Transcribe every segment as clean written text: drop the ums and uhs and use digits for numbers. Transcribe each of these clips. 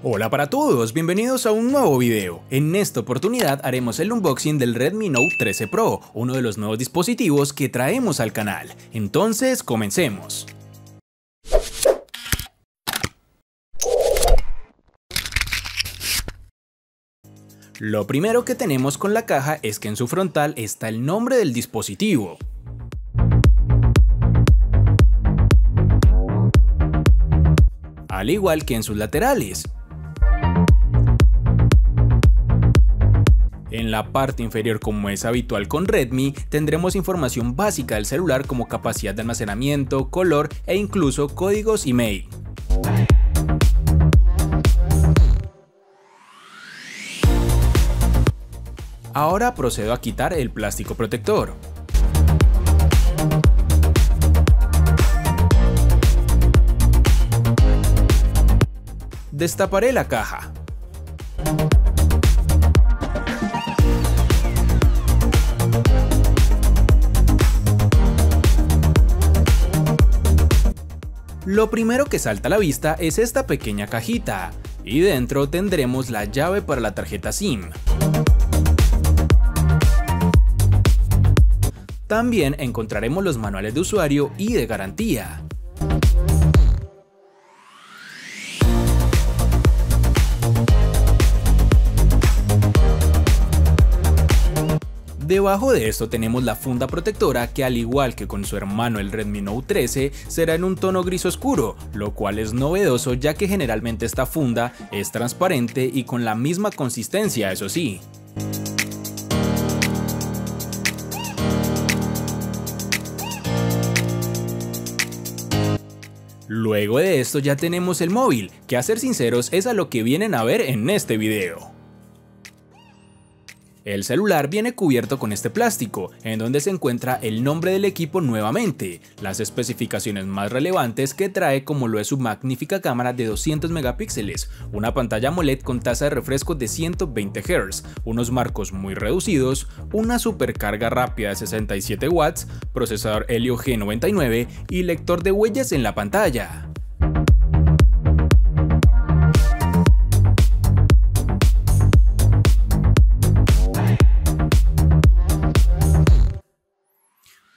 Hola para todos, bienvenidos a un nuevo video. En esta oportunidad haremos el unboxing del Redmi Note 13 Pro, uno de los nuevos dispositivos que traemos al canal. Entonces, comencemos. Lo primero que tenemos con la caja es que en su frontal está el nombre del dispositivo. Al igual que en sus laterales. En la parte inferior, como es habitual con Redmi, tendremos información básica del celular como capacidad de almacenamiento, color e incluso códigos email. Ahora procedo a quitar el plástico protector. Destaparé la caja. Lo primero que salta a la vista es esta pequeña cajita, y dentro tendremos la llave para la tarjeta SIM. También encontraremos los manuales de usuario y de garantía. Debajo de esto tenemos la funda protectora que, al igual que con su hermano el Redmi Note 13, será en un tono gris oscuro, lo cual es novedoso ya que generalmente esta funda es transparente y con la misma consistencia, eso sí. Luego de esto ya tenemos el móvil, que a ser sinceros es a lo que vienen a ver en este video. El celular viene cubierto con este plástico, en donde se encuentra el nombre del equipo nuevamente, las especificaciones más relevantes que trae, como lo es su magnífica cámara de 200 megapíxeles, una pantalla AMOLED con tasa de refresco de 120 Hz, unos marcos muy reducidos, una supercarga rápida de 67 watts, procesador Helio G99 y lector de huellas en la pantalla.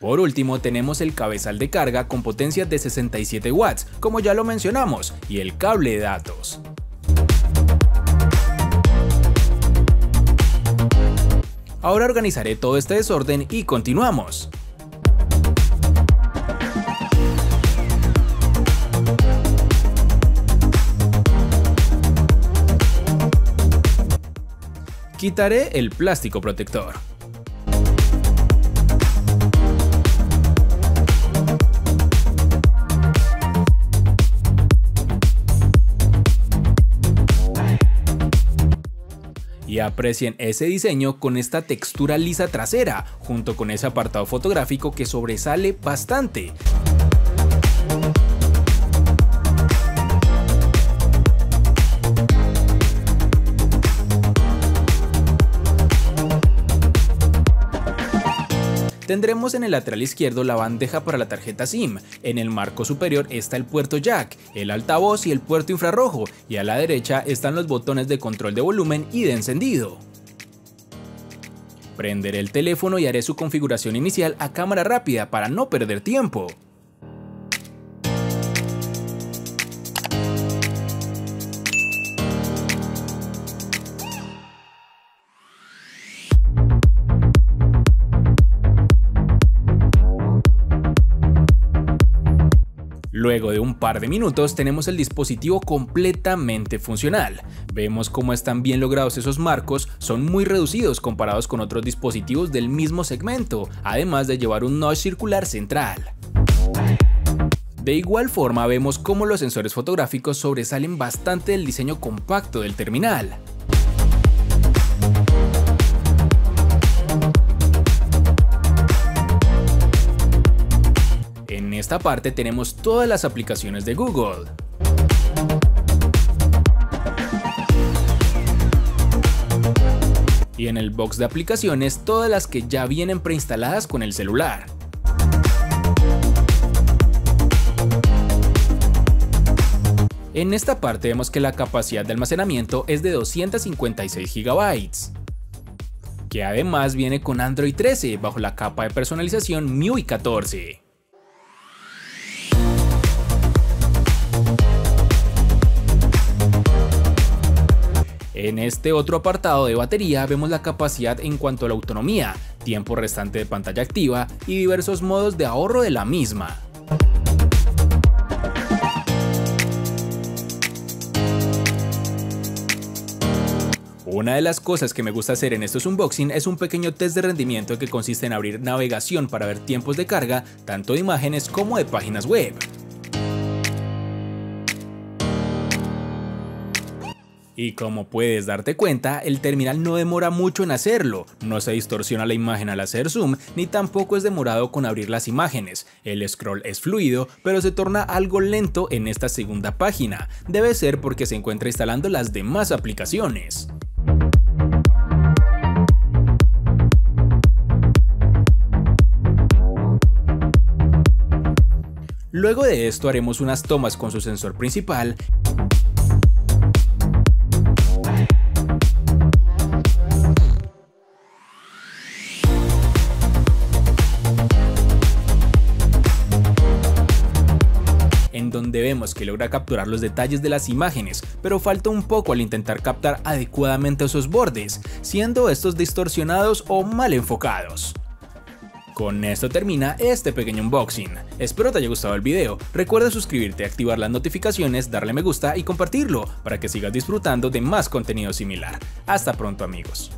Por último tenemos el cabezal de carga con potencia de 67 watts, como ya lo mencionamos, y el cable de datos. Ahora organizaré todo este desorden y continuamos. Quitaré el plástico protector. Y aprecien ese diseño con esta textura lisa trasera, junto con ese apartado fotográfico que sobresale bastante. Tendremos en el lateral izquierdo la bandeja para la tarjeta SIM, en el marco superior está el puerto jack, el altavoz y el puerto infrarrojo, y a la derecha están los botones de control de volumen y de encendido. Prenderé el teléfono y haré su configuración inicial a cámara rápida para no perder tiempo. Luego de un par de minutos tenemos el dispositivo completamente funcional. Vemos cómo están bien logrados esos marcos, son muy reducidos comparados con otros dispositivos del mismo segmento, además de llevar un notch circular central. De igual forma vemos cómo los sensores fotográficos sobresalen bastante del diseño compacto del terminal. En esta parte tenemos todas las aplicaciones de Google. Y en el box de aplicaciones todas las que ya vienen preinstaladas con el celular. En esta parte vemos que la capacidad de almacenamiento es de 256 GB, que además viene con Android 13 bajo la capa de personalización MIUI 14. En este otro apartado de batería vemos la capacidad en cuanto a la autonomía, tiempo restante de pantalla activa y diversos modos de ahorro de la misma. Una de las cosas que me gusta hacer en estos unboxing es un pequeño test de rendimiento que consiste en abrir navegación para ver tiempos de carga tanto de imágenes como de páginas web. Y como puedes darte cuenta, el terminal no demora mucho en hacerlo, no se distorsiona la imagen al hacer zoom, ni tampoco es demorado con abrir las imágenes. El scroll es fluido, pero se torna algo lento en esta segunda página. Debe ser porque se encuentra instalando las demás aplicaciones. Luego de esto haremos unas tomas con su sensor principal, en donde vemos que logra capturar los detalles de las imágenes, pero falta un poco al intentar captar adecuadamente esos bordes, siendo estos distorsionados o mal enfocados. Con esto termina este pequeño unboxing. Espero te haya gustado el video. Recuerda suscribirte, activar las notificaciones, darle me gusta y compartirlo para que sigas disfrutando de más contenido similar. Hasta pronto, amigos.